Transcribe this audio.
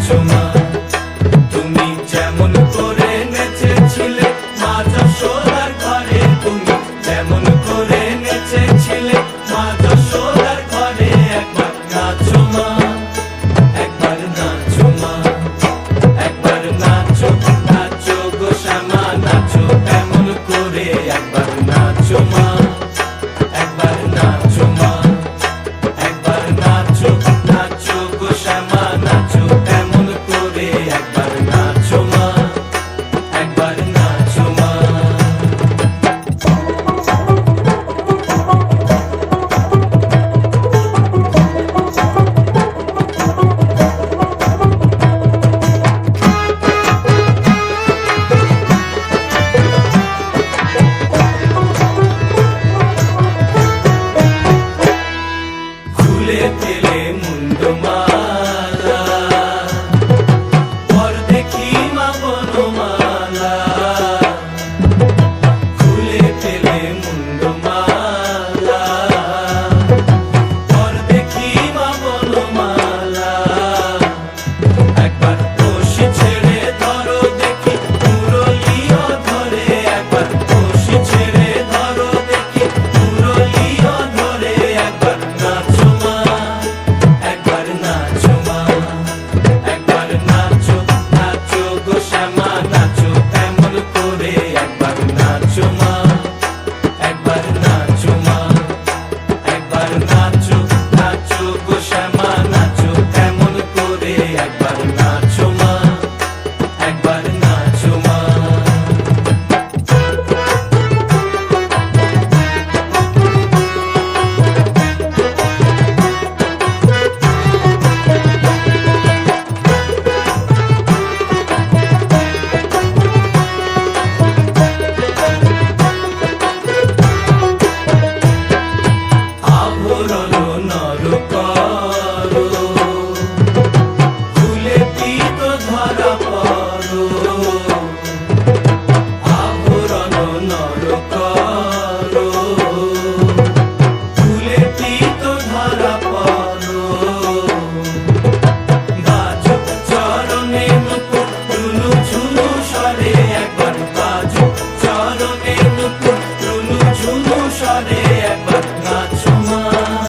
নাচো মা, তুমি যেমন করে নেচেছিলে মা যশোদার ঘরে, তুমি যেমন করে নেচেছিলে মা যশোদার ঘরে। একবার নাচো মা, একবার নাচো মা, একবার নাচো, নাচো গো শ্যামা নাচো এমন করে। একবার নাচো মা, একবার নাচো মা, একবার নাচো, নাচো গো শ্যামা নাচো এমন করে। একবার নাচো মা, একবার নাচো মা। খুলে ফেলে মুন্ডমালা, পর দেখি মা বনমালা। খুলে ফেলে মুন্ডমালা, পর দেখি মা বনমালা। একবার কষি ছেড়ে ধরো দেখি মুরলিও ধরে, একবার কষি ছেড়ে ধরো দেখি মুরলিও ধরে। একবার নাচো মা, একবার নাচো মা, একবার নাচো, নাচো গো শ্যামা নাচো এমন করে। একবার নাচো মা, একবার নাচো মা, একবার নাচো, নাচো গো শ্যামা নাচো এমন করে। একবার নাচো মা, একবার নাচো মা। আভরণ নর করো, খুলে পিত ধরা পড়ো। আভরণ নর করো, খুলে পিত ধরা পড়ো। বাজো চরণে নুপুর রুনু ঝুনু স্বরে, একবার বাজো চরণে নুপুর রুনু ঝুনু স্বরে। একবার